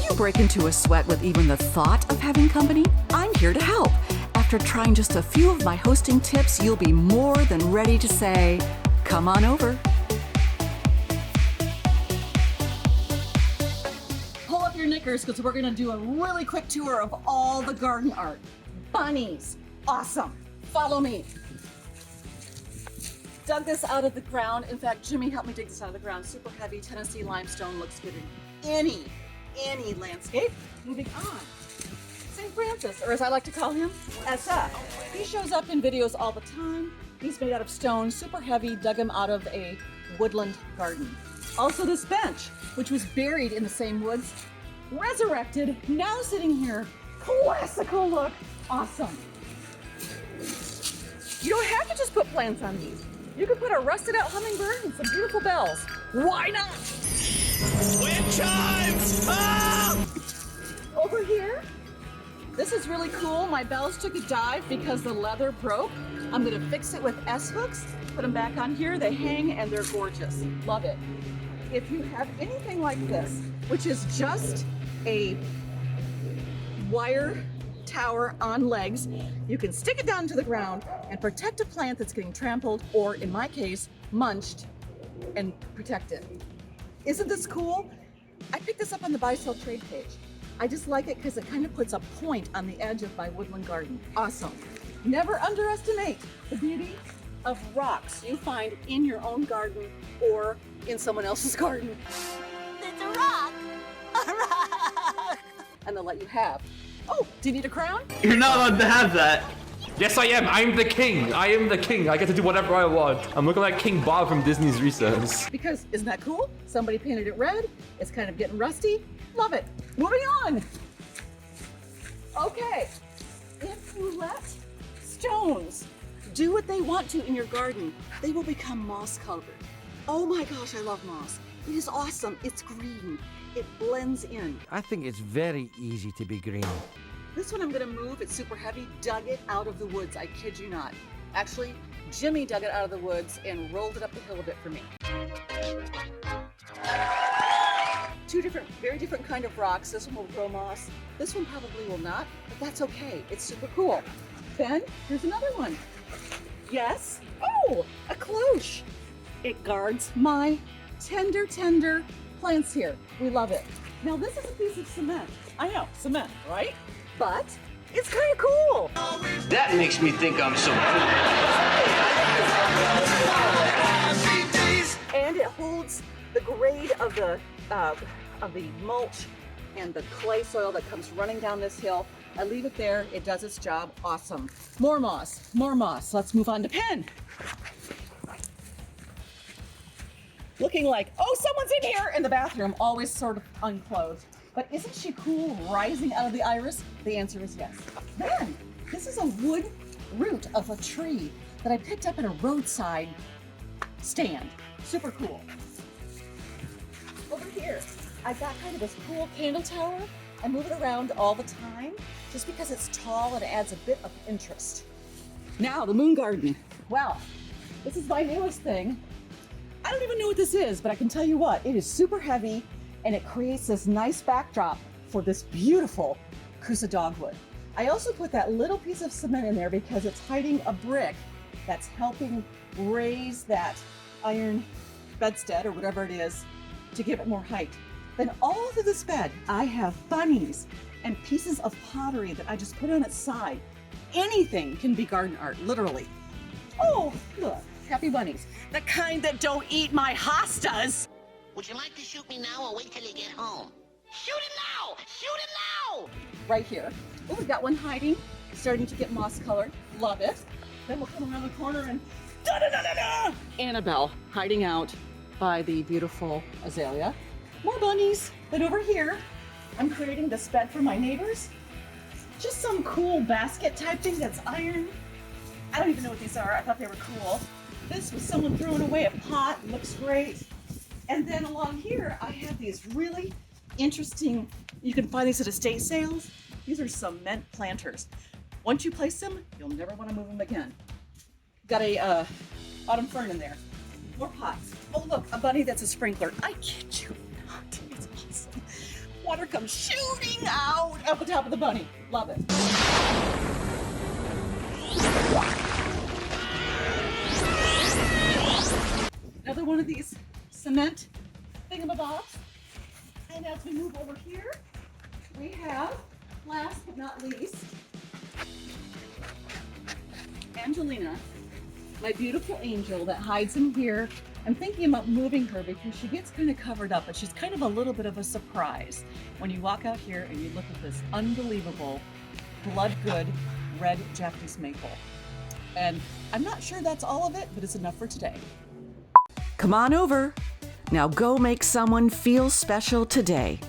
you break into a sweat with even the thought of having company? I'm here to help. After trying just a few of my hosting tips, you'll be more than ready to say, come on over. Pull up your knickers because we're gonna do a really quick tour of all the garden art. Bunnies, awesome. Follow me. Dug this out of the ground. In fact, Jimmy helped me dig this out of the ground. Super heavy Tennessee limestone, looks good in any landscape. Moving on. St. Francis, or as I like to call him, SF. He shows up in videos all the time. He's made out of stone, super heavy, dug him out of a woodland garden. Also this bench, which was buried in the same woods, resurrected, now sitting here, classical look, awesome. You don't have to just put plants on these. You could put a rusted out hummingbird and some beautiful bells. Why not? Wind chimes! Ah! Over here, this is really cool. My bells took a dive because the leather broke. I'm gonna fix it with S-hooks, put them back on here. They hang and they're gorgeous. Love it. If you have anything like this, which is just a wire tower on legs, you can stick it down to the ground and protect a plant that's getting trampled, or in my case, munched, and protect it. Isn't this cool? I picked this up on the buy sell trade page. I just like it because it kind of puts a point on the edge of my woodland garden. Awesome. Never underestimate the beauty of rocks you find in your own garden or in someone else's garden. It's a rock! A rock! And they'll let you have. Oh, do you need a crown? You're not allowed to have that. Yes, I am. I'm the king. I am the king. I get to do whatever I want. I'm looking like King Bob from Disney's Recess. Because isn't that cool? Somebody painted it red. It's kind of getting rusty. Love it. Moving on. Okay. If you let stones do what they want to in your garden, they will become moss covered. Oh my gosh, I love moss. It is awesome. It's green. It blends in. I think it's very easy to be green. This one I'm gonna move. It's super heavy. Dug it out of the woods. I kid you not. Actually, Jimmy dug it out of the woods and rolled it up the hill a bit for me. Two very different kind of rocks. This one will grow moss. This one probably will not, but that's okay. It's super cool. Ben, here's another one. Yes. Oh, a cloche. It guards my tender plants here. We love it. Now this is a piece of cement. I know, cement, right? But it's kind of cool. That makes me think I'm so cool. And it holds the grade of the mulch and the clay soil that comes running down this hill. I leave it there. It does its job. Awesome. More moss. More moss. Let's move on to Pen. Looking like, oh, someone's in here in the bathroom, always sort of unclothed. But isn't she cool rising out of the iris? The answer is yes. Then, this is a wood root of a tree that I picked up at a roadside stand. Super cool. Over here, I got kind of this cool candle tower. I move it around all the time just because it's tall and adds a bit of interest. Now, the moon garden. Well, this is my newest thing. I don't even know what this is, but I can tell you what, it is super heavy and it creates this nice backdrop for this beautiful Crusa dogwood. I also put that little piece of cement in there because it's hiding a brick that's helping raise that iron bedstead or whatever it is to give it more height. Then all through this bed, I have bunnies and pieces of pottery that I just put on its side. Anything can be garden art, literally. Oh, look, happy bunnies. The kind that don't eat my hostas. Would you like to shoot me now or wait till you get home? Shoot it now! Shoot it now! Right here. Oh, we got one hiding, starting to get moss colored. Love it. Then we'll come around the corner and da-da-da-da-da! Annabelle hiding out by the beautiful azalea. More bunnies. Then over here, I'm creating this bed for my neighbors. Just some cool basket type thing that's iron. I don't even know what these are. I thought they were cool. This was someone throwing away a pot. Looks great. And then along here, I have these really interesting, you can find these at estate sales. These are cement planters. Once you place them, you'll never want to move them again. Got a autumn fern in there. More pots. Oh look, a bunny that's a sprinkler. I kid you not, it's awesome. water comes shooting out of the top of the bunny. Love it. Another one of these cement thingamabobs. And as we move over here, we have, last but not least, Angelina, my beautiful angel that hides in here. I'm thinking about moving her because she gets kind of covered up, but she's kind of a little bit of a surprise when you walk out here and you look at this unbelievable blood good red Japanese maple. And I'm not sure that's all of it, but it's enough for today. Come on over. Now go make someone feel special today.